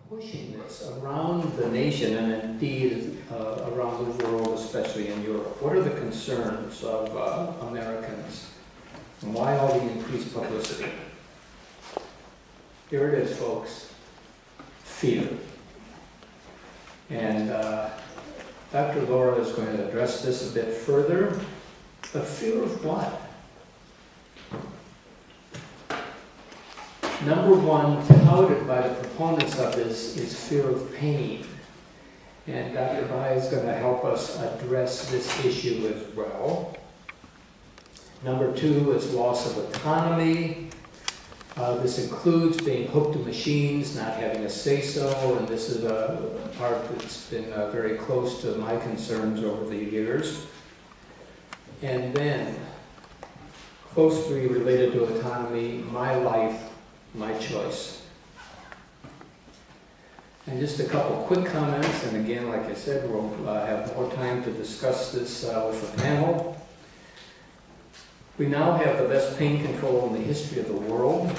pushing this around the nation and indeed around the world, especially in Europe? What are the concerns of Americans and why all the increased publicity? Here it is, folks. Fear. And Dr. Laura is going to address this a bit further. But fear of what? Number one, touted by the proponents of this, is fear of pain. And Dr. Vai is going to help us address this issue as well. Number two is loss of autonomy. This includes being hooked to machines, not having a say-so, and this is a part that's been very close to my concerns over the years. And then, closely related to autonomy, my life, my choice. And just a couple quick comments, and again, like I said, we'll have more time to discuss this with the panel. We now have the best pain control in the history of the world,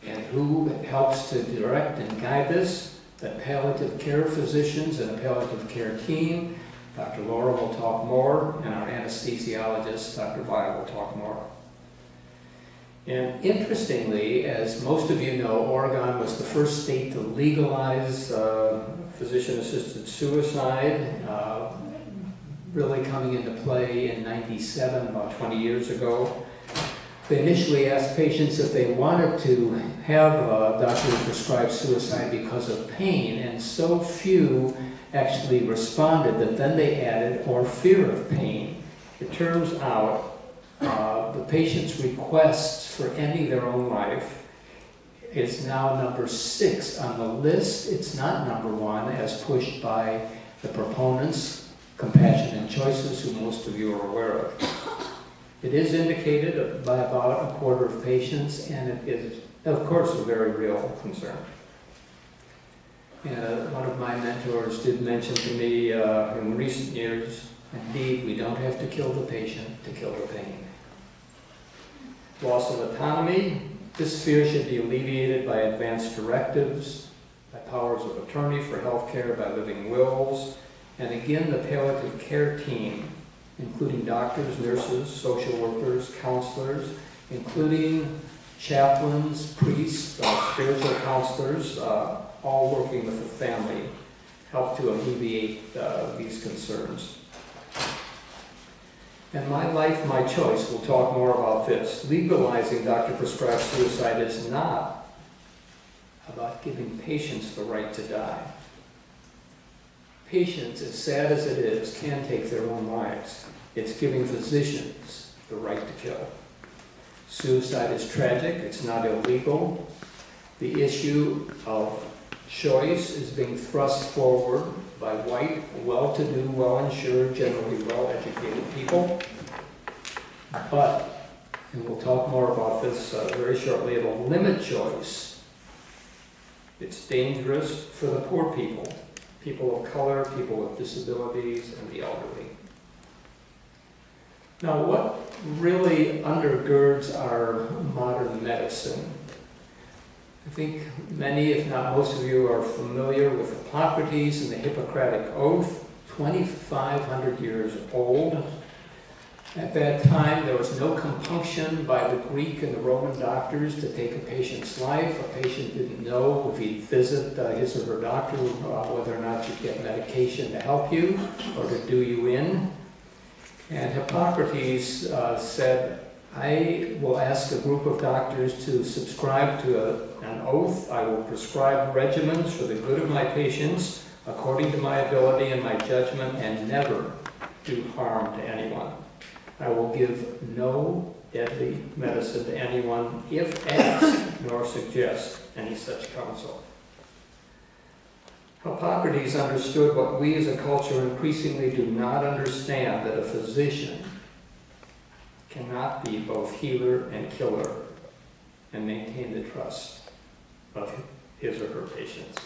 and who helps to direct and guide this? The palliative care physicians and a palliative care team. Dr. Laura will talk more, and our anesthesiologist, Dr. Vai, will talk more. And interestingly, as most of you know, Oregon was the first state to legalize physician-assisted suicide, really coming into play in '97, about 20 years ago. They initially asked patients if they wanted to have a doctor who prescribed suicide because of pain, and so few actually responded that then they added, or fear of pain. It turns out the patient's requests for ending their own life is now number 6 on the list. It's not number 1 as pushed by the proponents, Compassion and Choices, who most of you are aware of. It is indicated by about a quarter of patients, and it is, of course, a very real concern. And one of my mentors did mention to me in recent years, indeed, we don't have to kill the patient to kill the pain. Loss of autonomy. This fear should be alleviated by advanced directives, by powers of attorney for health care, by living wills, and again, the palliative care team, including doctors, nurses, social workers, counselors, including chaplains, priests, spiritual counselors, all working with the family, help to alleviate these concerns. And my life, my choice, we'll talk more about this. Legalizing doctor-prescribed suicide is not about giving patients the right to die. Patients, as sad as it is, can take their own lives. It's giving physicians the right to kill. Suicide is tragic, it's not illegal. The issue of choice is being thrust forward by white, well-to-do, well-insured, generally well-educated people. But, and we'll talk more about this very shortly, it'll limit choice. It's dangerous for the poor people, people of color, people with disabilities, and the elderly. Now, what really undergirds our modern medicine? I think many, if not most of you, are familiar with Hippocrates and the Hippocratic Oath, 2,500 years old. At that time, there was no compunction by the Greek and the Roman doctors to take a patient's life. A patient didn't know if he'd visit his or her doctor whether or not you'd get medication to help you or to do you in. And Hippocrates said, I will ask a group of doctors to subscribe to an oath. I will prescribe regimens for the good of my patients according to my ability and my judgment, and never do harm to anyone. I will give no deadly medicine to anyone if asked, nor suggest any such counsel. Hippocrates understood what we as a culture increasingly do not understand, that a physician cannot be both healer and killer and maintain the trust of his or her patients.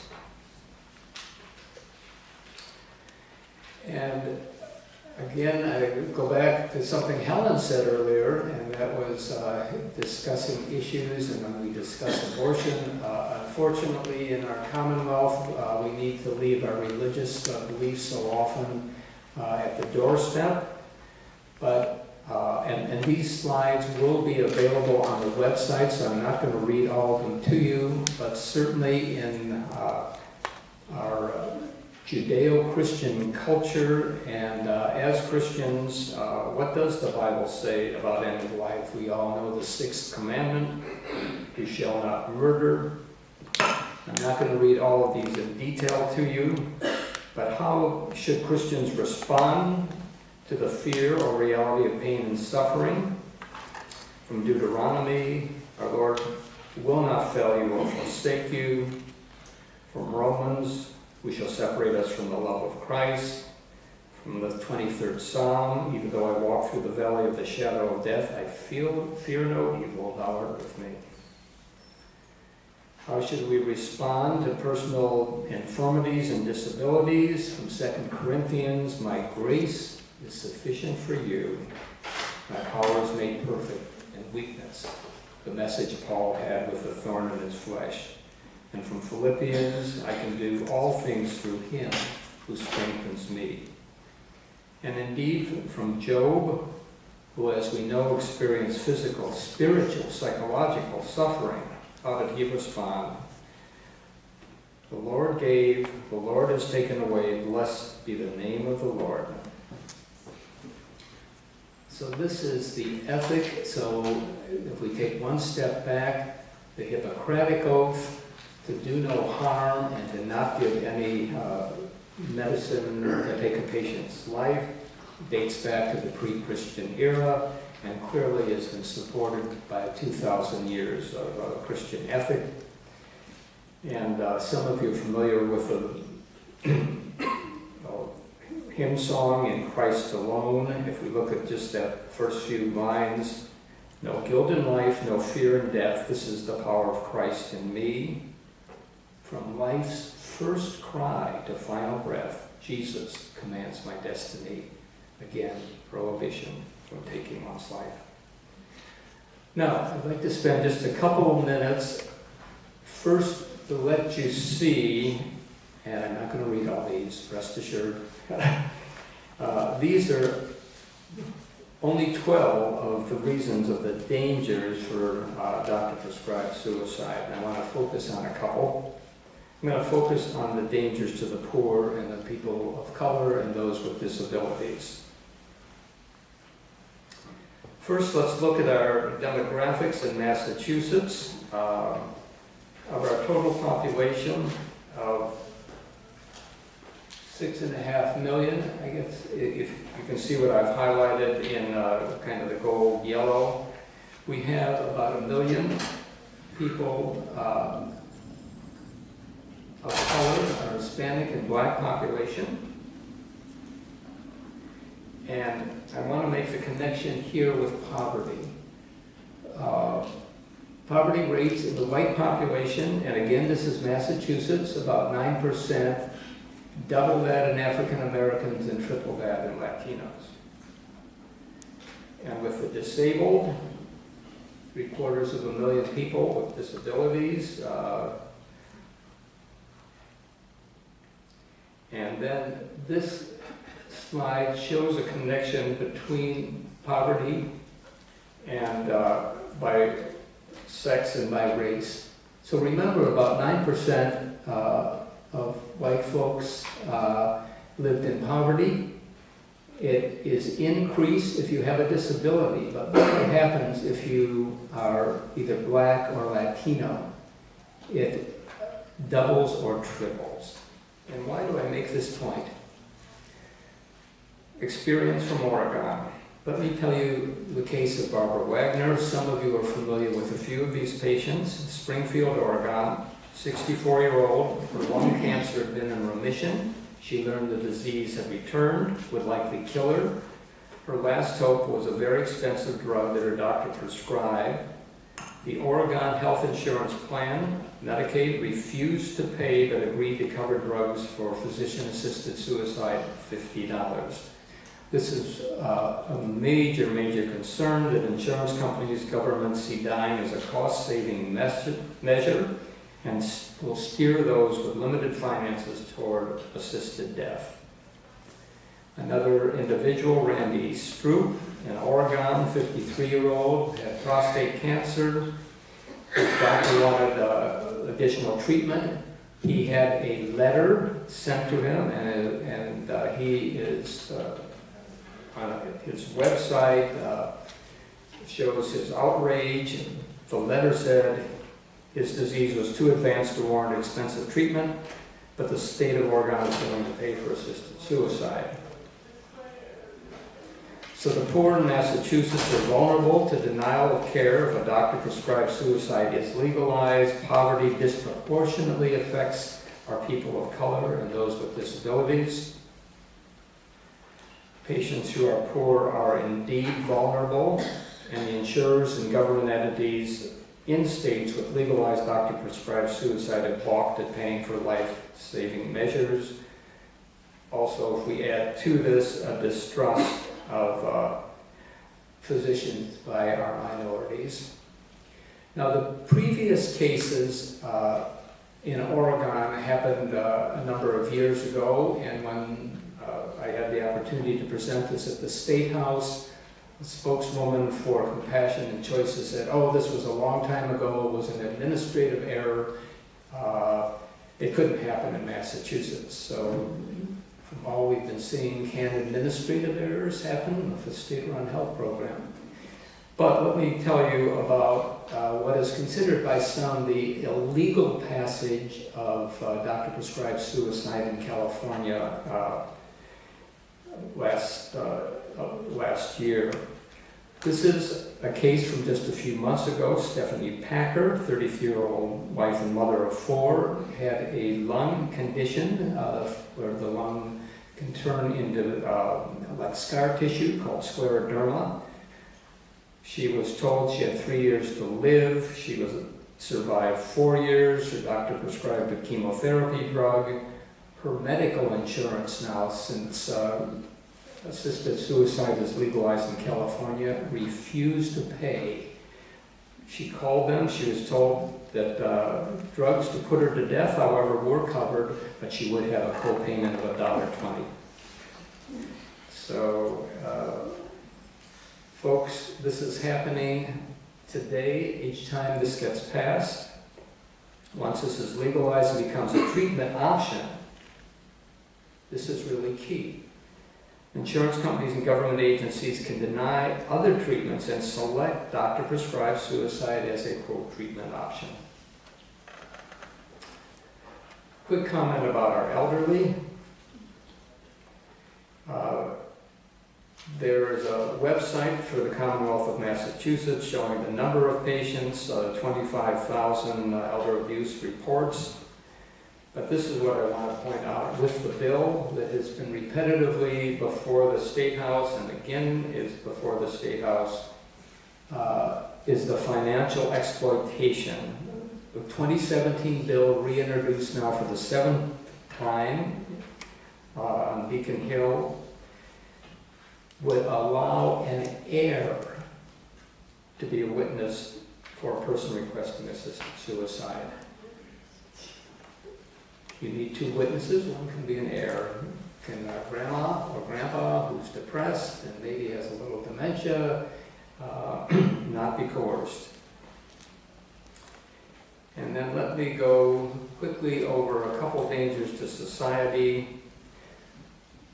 And Again, I go back to something Helen said earlier, and that was discussing issues, and when we discuss abortion, unfortunately in our Commonwealth, we need to leave our religious beliefs so often at the doorstep. But, and these slides will be available on the website, so I'm not going to read all of them to you, but certainly in our Judeo-Christian culture, and as Christians, what does the Bible say about end of life? We all know the 6th commandment, you shall not murder. I'm not going to read all of these in detail to you, but how should Christians respond to the fear or reality of pain and suffering? From Deuteronomy, our Lord will not fail you or forsake you. From Romans, we shall separate us from the love of Christ. From the 23rd Psalm, even though I walk through the valley of the shadow of death, I fear no evil, thou art with me. How should we respond to personal infirmities and disabilities? From 2 Corinthians, my grace is sufficient for you. My power is made perfect in weakness. The message Paul had with the thorn in his flesh. And from Philippians, I can do all things through him who strengthens me. And indeed, from Job, who, as we know, experienced physical, spiritual, psychological suffering, how did he respond? The Lord gave, the Lord has taken away, blessed be the name of the Lord. So this is the ethic. So if we take one step back, the Hippocratic Oath, to do no harm and to not give any medicine to take a patient's life, dates back to the pre-Christian era and clearly has been supported by 2,000 years of Christian ethic. And some of you are familiar with the hymn song, In Christ Alone. If we look at just that first few lines, no guilt in life, no fear in death, this is the power of Christ in me. From life's first cry to final breath, Jesus commands my destiny. Again, prohibition from taking one's life. Now, I'd like to spend just a couple of minutes first to let you see, and I'm not going to read all these, rest assured. These are only 12 of the reasons of the dangers for doctor-prescribed suicide. And I want to focus on a couple. I'm going to focus on the dangers to the poor and the people of color and those with disabilities. First, let's look at our demographics in Massachusetts. Of our total population of 6.5 million, I guess, if you can see what I've highlighted in kind of the gold yellow, we have about 1 million people of color, our Hispanic and Black population. And I want to make the connection here with poverty. Poverty rates in the white population, and again this is Massachusetts, about 9%, double that in African Americans and triple that in Latinos. And with the disabled, 750,000 people with disabilities, and then this slide shows a connection between poverty and by sex and by race. So remember, about 9% of white folks lived in poverty. It is increased if you have a disability, but what happens if you are either Black or Latino? It doubles or triples. And why do I make this point? Experience from Oregon. Let me tell you the case of Barbara Wagner. Some of you are familiar with a few of these patients. Springfield, Oregon, 64-year-old, her lung cancer had been in remission. She learned the disease had returned, would likely kill her. Her last hope was a very expensive drug that her doctor prescribed. The Oregon Health Insurance Plan, Medicaid, refused to pay but agreed to cover drugs for physician-assisted suicide, $50. This is a major, major concern that insurance companies, governments see dying as a cost-saving measure and will steer those with limited finances toward assisted death. Another individual, Randy Stroop, in Oregon, 53-year-old, had prostate cancer. His doctor wanted additional treatment. He had a letter sent to him, and he is on his website shows his outrage. The letter said his disease was too advanced to warrant expensive treatment, but the state of Oregon is willing to pay for assisted suicide. So the poor in Massachusetts are vulnerable to denial of care if a doctor-prescribed suicide is legalized. Poverty disproportionately affects our people of color and those with disabilities. Patients who are poor are indeed vulnerable, and the insurers and government entities in states with legalized doctor-prescribed suicide have balked at paying for life-saving measures. Also, if we add to this a distrust of physicians by our minorities. Now, the previous cases in Oregon happened a number of years ago, and when I had the opportunity to present this at the State House, the spokeswoman for Compassion and Choices said, "Oh, this was a long time ago, it was an administrative error, it couldn't happen in Massachusetts." So from all we've been seeing, can administrative errors happen with a state-run health program? But let me tell you about what is considered by some the illegal passage of doctor-prescribed suicide in California last year. This is a case from just a few months ago. Stephanie Packer, 33-year-old wife and mother of 4, had a lung condition where the lung can turn into like scar tissue called scleroderma. She was told she had 3 years to live. She survived 4 years. Her doctor prescribed a chemotherapy drug. Her medical insurance now, since assisted suicide is legalized in California, refused to pay. She called them. She was told that drugs to put her to death, however, were covered, but she would have a co-payment of $1.20. So, folks, this is happening today. Each time this gets passed, once this is legalized, it becomes a treatment option. This is really key. Insurance companies and government agencies can deny other treatments and select doctor-prescribed suicide as a quote treatment option. Quick comment about our elderly. There is a website for the Commonwealth of Massachusetts showing the number of patients, 25,000 elder abuse reports. But this is what I want to point out. With the bill that has been repetitively before the State House and again is before the State House, is the financial exploitation. The 2017 bill, reintroduced now for the 7th time on Beacon Hill, would allow an heir to be a witness for a person requesting assisted suicide. You need 2 witnesses. One can be an heir. Can grandma or grandpa who's depressed and maybe has a little dementia not be coerced. And then let me go quickly over a couple dangers to society.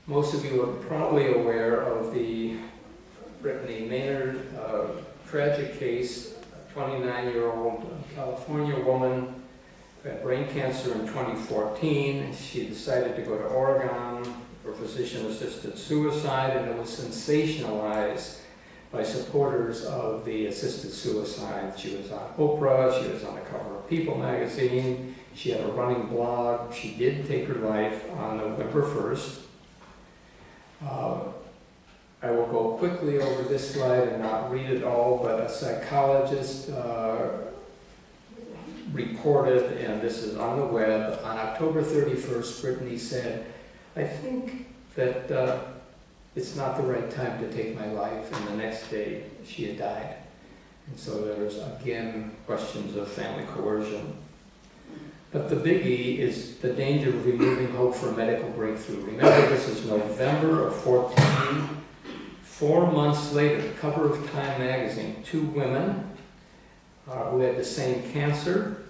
Most of you are probably aware of the Brittany Maynard tragic case, a 29-year-old California woman who had brain cancer in 2014. She decided to go to Oregon for physician-assisted suicide, and it was sensationalized by supporters of the assisted suicide. She was on Oprah, she was on the cover of People magazine, she had a running blog. She did take her life on November 1st. I will go quickly over this slide and not read it all, but a psychologist reported, and this is on the web, on October 31st, Brittany said, "I think that it's not the right time to take my life, and the next day she had died. And so there was, again, questions of family coercion. But the biggie is the danger of removing hope for medical breakthrough. Remember, this is November of 14. 4 months later, cover of Time magazine, 2 women who had the same cancer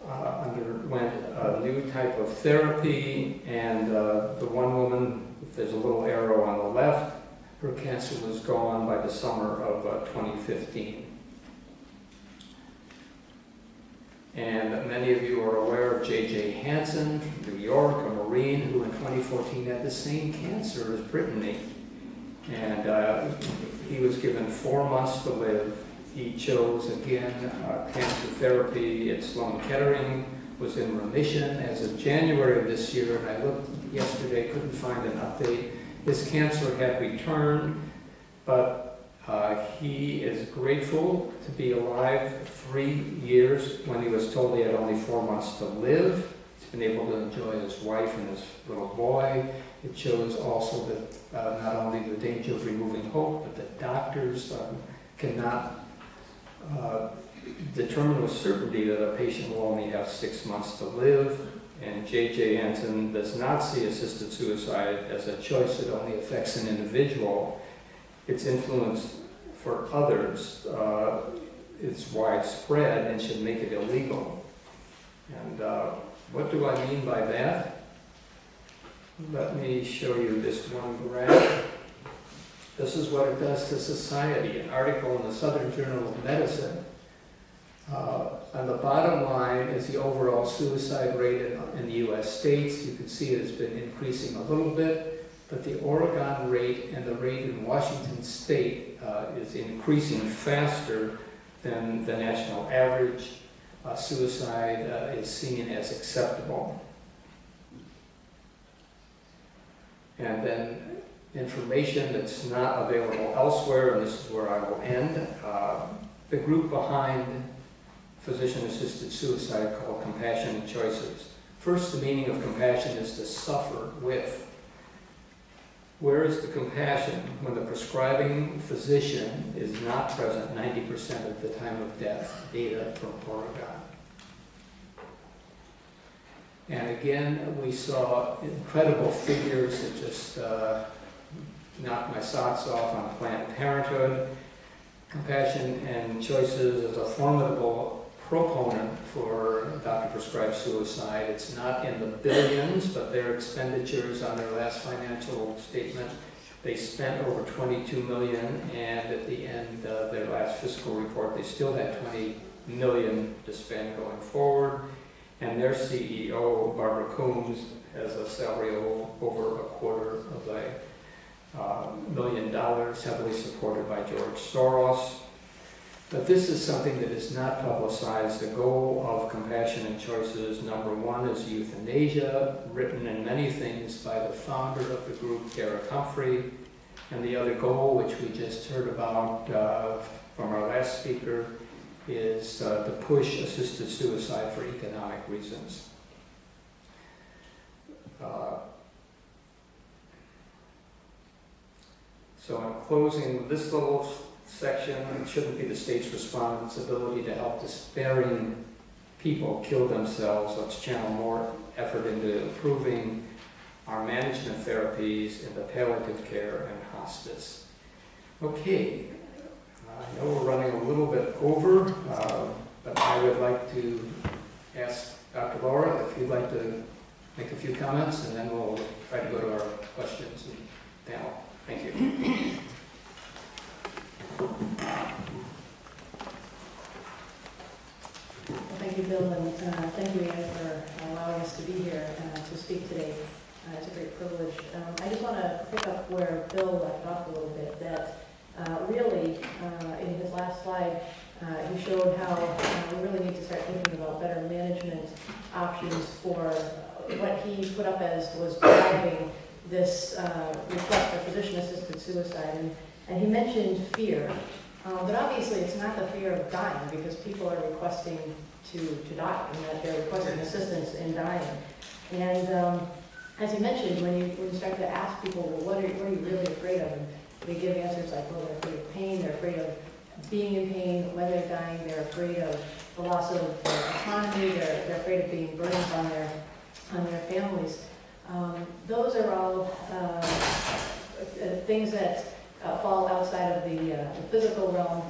underwent a new type of therapy, and the one woman, there's a little arrow on the left, her cancer was gone by the summer of 2015. And many of you are aware of J.J. Hansen from New York, a Marine who in 2014 had the same cancer as Brittany. And he was given 4 months to live. He chose, again, cancer therapy at Sloan Kettering, was in remission as of January of this year, and I looked yesterday, couldn't find an update. His cancer had returned, but he is grateful to be alive 3 years when he was told he had only 4 months to live. He's been able to enjoy his wife and his little boy. It shows also that not only the danger of removing hope, but the doctors cannot determine with certainty that a patient will only have 6 months to live. And J.J. Hansen does not see assisted suicide as a choice that only affects an individual. Its influence for others is widespread and should make it illegal. And what do I mean by that? Let me show you this one graph. This is what it does to society. An article in the Southern Journal of Medicine. On the bottom line is the overall suicide rate in the U.S. states. You can see it has been increasing a little bit, but the Oregon rate and the rate in Washington state is increasing faster than the national average. Suicide is seen as acceptable. And then information that's not available elsewhere, and this is where I will end. The group behind physician-assisted suicide called Compassion and Choices. First, the meaning of compassion is to suffer with. Where is the compassion when the prescribing physician is not present 90% of the time of death? Data from Oregon. And again, we saw incredible figures that just knocked my socks off on Planned Parenthood. Compassion and Choices is a formidable proponent for doctor-prescribed suicide. It's not in the billions, but their expenditures on their last financial statement, they spent over $22 million, and at the end of their last fiscal report, they still had $20 million to spend going forward. And their CEO, Barbara Coombs, has a salary of over $250,000, heavily supported by George Soros. But this is something that is not publicized. The goal of Compassion and Choices, number one, is euthanasia, written in many things by the founder of the group, Garrett Humphrey. And the other goal, which we just heard about from our last speaker, is to push assisted suicide for economic reasons. So in closing, this little section, it shouldn't be the state's responsibility to help despairing people kill themselves. Let's channel more effort into improving our management therapies into palliative care and hospice. Okay, I know we're running a little bit over, but I would like to ask Dr. Laura if you'd like to make a few comments, and then we'll try to go to our questions and panel. Thank you. Well, thank you, Bill, and thank you, Anne, for allowing us to be here to speak today. It's a great privilege. I just want to pick up where Bill left off a little bit, that really, in his last slide, he showed how we really need to start thinking about better management options for what he put up as was driving this request for physician-assisted suicide. And he mentioned fear. But obviously it's not the fear of dying, because people are requesting to die, and that they're requesting assistance in dying. And as you mentioned, when you start to ask people, well, what are you really afraid of? And they give answers like, well, they're afraid of pain, they're afraid of being in pain, when they're dying, they're afraid of the loss of autonomy, they're afraid of being burdens on their families. Those are all things that fall outside of the physical realm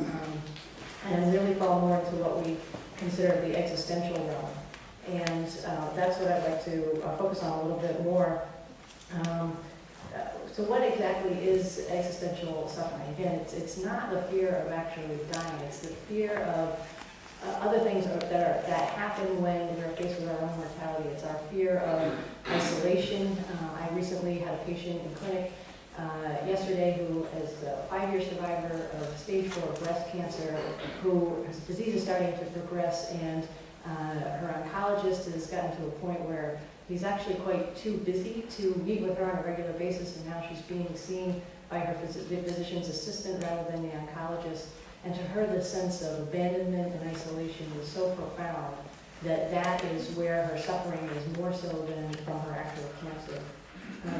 and really fall more into what we consider the existential realm. And that's what I'd like to focus on a little bit more. So what exactly is existential suffering? Again, it's not the fear of actually dying. It's the fear of other things that happen when we're faced with our own mortality. It's our fear of isolation. I recently had a patient in clinic yesterday who is a 5-year survivor of stage 4 breast cancer, whose disease is starting to progress, and her oncologist has gotten to a point where he's actually quite too busy to meet with her on a regular basis, and now she's being seen by her physician's assistant rather than the oncologist. And to her, the sense of abandonment and isolation is so profound that is where her suffering is more so than from her actual cancer.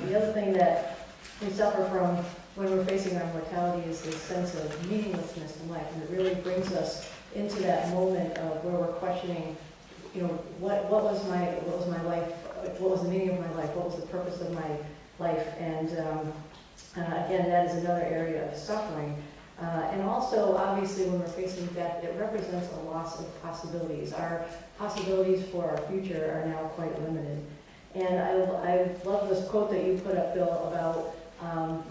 The other thing that we suffer from when we're facing our mortality is this sense of meaninglessness in life, and it really brings us into that moment of where we're questioning, what was my life, what was the meaning of my life, what was the purpose of my life, and again, that is another area of suffering. And also, obviously, when we're facing death, it represents a loss of possibilities. Our possibilities for our future are now quite limited. And I love this quote that you put up, Bill, about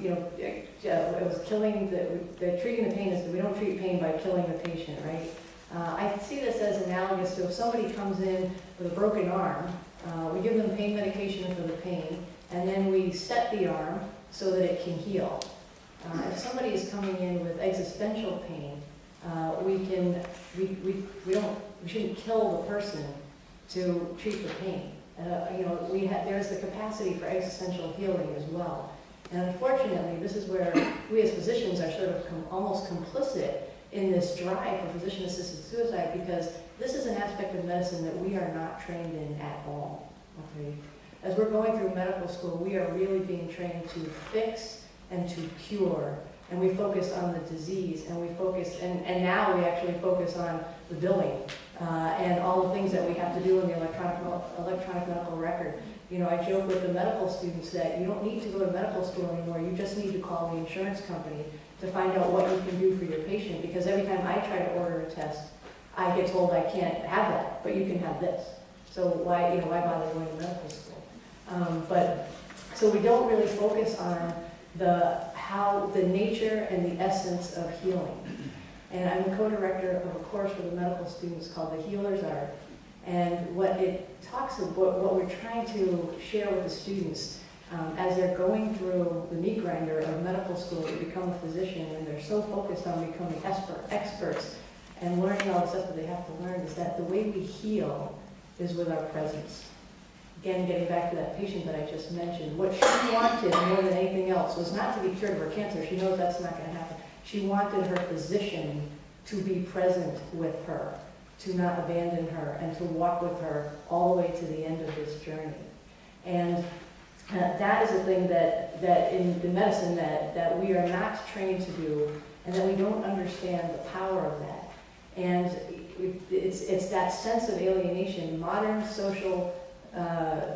it was killing the treating the pain is we don't treat pain by killing the patient, right? I see this as analogous to if somebody comes in with a broken arm, we give them pain medication for the pain, and then we set the arm so that it can heal. If somebody is coming in with existential pain, we shouldn't kill the person to treat the pain. There's the capacity for existential healing as well. And unfortunately, this is where we as physicians are sort of almost complicit in this drive for physician-assisted suicide, because this is an aspect of medicine that we are not trained in at all. Okay? As we're going through medical school, we are really being trained to fix and to cure, and we focus on the disease, and and now we actually focus on the billing and all the things that we have to do in the electronic medical record. I joke with the medical students that you don't need to go to medical school anymore. You just need to call the insurance company to find out what you can do for your patient, because every time I try to order a test, I get told I can't have that, but you can have this. So why bother going to medical school? So we don't really focus on the nature and the essence of healing. And I'm the co-director of a course for the medical students called The Healer's Art. And what it talks about, what we're trying to share with the students as they're going through the meat grinder of medical school to become a physician, and they're so focused on becoming experts and learning all the stuff that they have to learn, is that the way we heal is with our presence. Again, getting back to that patient that I just mentioned, what she wanted more than anything else was not to be cured of her cancer. She knows that's not going to happen. She wanted her physician to be present with her, to not abandon her, and to walk with her all the way to the end of this journey. And that is a thing that in the medicine that we are not trained to do, and that we don't understand the power of that. And it's that sense of alienation. Modern social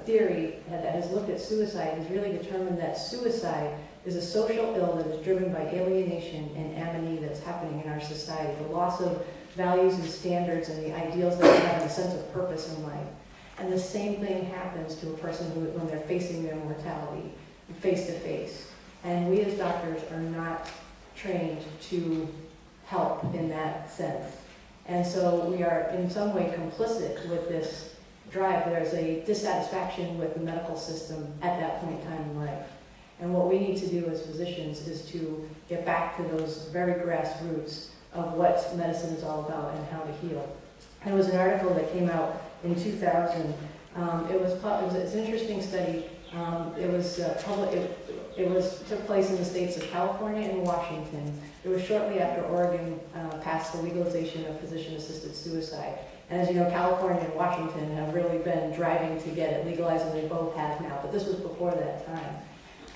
theory that has looked at suicide has really determined that suicide is a social ill that is driven by alienation and amity that's happening in our society, the loss of values and standards and the ideals that we have and a sense of purpose in life. And the same thing happens to a person when they're facing their mortality face to face. And we as doctors are not trained to help in that sense. And so we are in some way complicit with this drive. There's a dissatisfaction with the medical system at that point in time in life. And what we need to do as physicians is to get back to those very grassroots of what medicine is all about and how to heal. There was an article that came out in 2000. It's an interesting study. It took place in the states of California and Washington. It was shortly after Oregon passed the legalization of physician-assisted suicide. And as you know, California and Washington have really been driving to get it legalized, and they both have now, but this was before that time.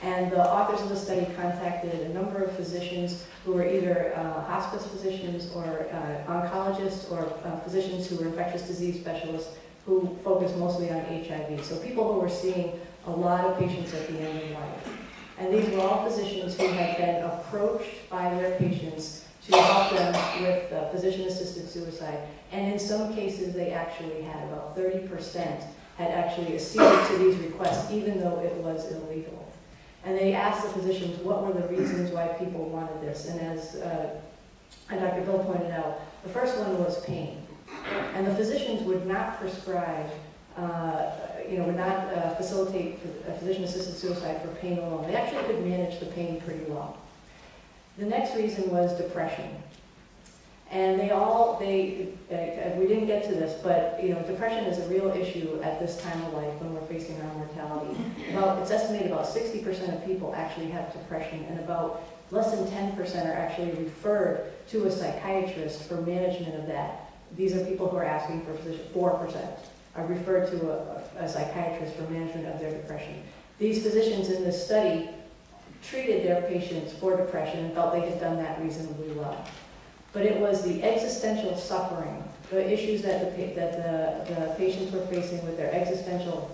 And the authors of the study contacted a number of physicians who were either hospice physicians or oncologists or physicians who were infectious disease specialists who focused mostly on HIV. So people who were seeing a lot of patients at the end of life. And these were all physicians who had been approached by their patients to help them with physician-assisted suicide. And in some cases, they actually had about 30% had actually acceded to these requests, even though it was illegal. And they asked the physicians what were the reasons why people wanted this. And as Dr. Bill pointed out, the first one was pain. And the physicians would not prescribe, would not facilitate physician-assisted suicide for pain alone. They actually could manage the pain pretty well. The next reason was depression. And we didn't get to this, but depression is a real issue at this time of life when we're facing our mortality. It's estimated about 60% of people actually have depression, and about less than 10% are actually referred to a psychiatrist for management of that. These are people who are asking for physician. 4% are referred to a psychiatrist for management of their depression. These physicians in this study treated their patients for depression and felt they had done that reasonably well. But it was the existential suffering, the issues that the patients were facing with their existential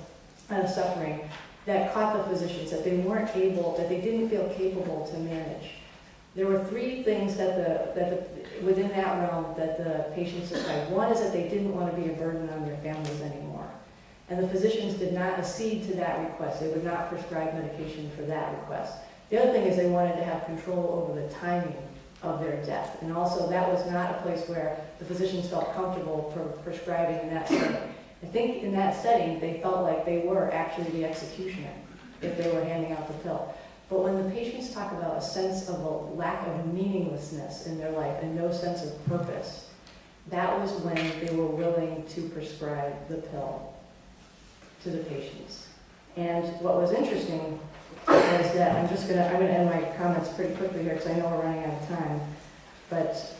suffering that caught the physicians, that they weren't able, that they didn't feel capable to manage. There were three things within that realm that the patients described. One is that they didn't want to be a burden on their families anymore. And the physicians did not accede to that request. They would not prescribe medication for that request. The other thing is they wanted to have control over the timing of their death. And also that was not a place where the physicians felt comfortable prescribing in that setting. I think in that setting, they felt like they were actually the executioner if they were handing out the pill. But when the patients talk about a sense of a lack of meaninglessness in their life and no sense of purpose, that was when they were willing to prescribe the pill to the patients. And what was interesting is that I'm going to end my comments pretty quickly here because I know we're running out of time. But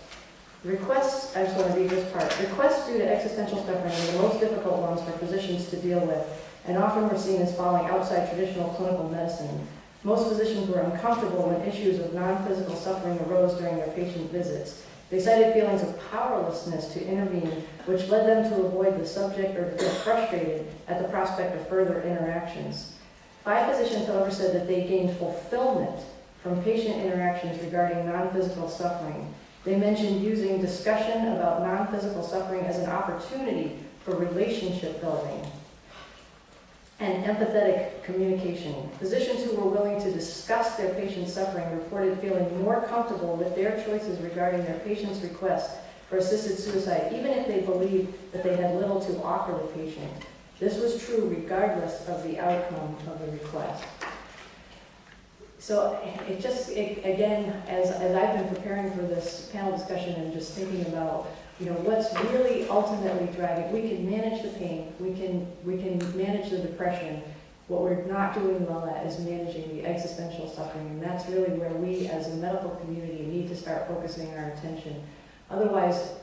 requests, I just want to read this part. Requests due to existential suffering are the most difficult ones for physicians to deal with, and often were seen as falling outside traditional clinical medicine. Most physicians were uncomfortable when issues of non-physical suffering arose during their patient visits. They cited feelings of powerlessness to intervene, which led them to avoid the subject or to feel frustrated at the prospect of further interactions. 5 physicians, however, said that they gained fulfillment from patient interactions regarding non-physical suffering. They mentioned using discussion about non-physical suffering as an opportunity for relationship building and empathetic communication. Physicians who were willing to discuss their patient's suffering reported feeling more comfortable with their choices regarding their patient's request for assisted suicide, even if they believed that they had little to offer the patient. This was true regardless of the outcome of the request. So again, as I've been preparing for this panel discussion and just thinking about, what's really ultimately driving, we can manage the pain, we can manage the depression. What we're not doing well at is managing the existential suffering, and that's really where we as a medical community need to start focusing our attention. Otherwise,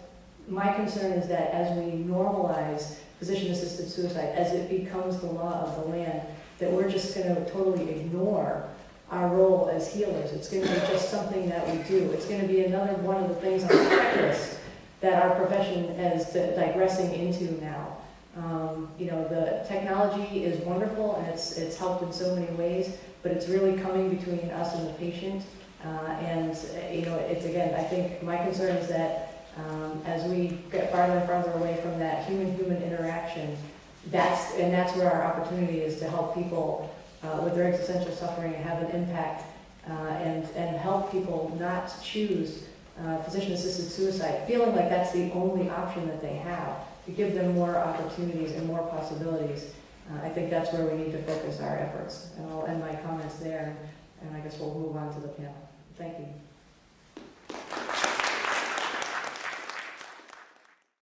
my concern is that as we normalize physician-assisted suicide, as it becomes the law of the land, that we're just going to totally ignore our role as healers. It's going to be just something that we do. It's going to be another one of the things on the checklist that our profession is digressing into now. The technology is wonderful and it's helped in so many ways, but it's really coming between us and the patient. It's again, I think my concern is that as we get farther and farther away from that human-human interaction, that's where our opportunity is to help people with their existential suffering and have an impact and help people not choose physician-assisted suicide, feeling like that's the only option that they have, to give them more opportunities and more possibilities. I think that's where we need to focus our efforts. And I'll end my comments there, and I guess we'll move on to the panel. Thank you.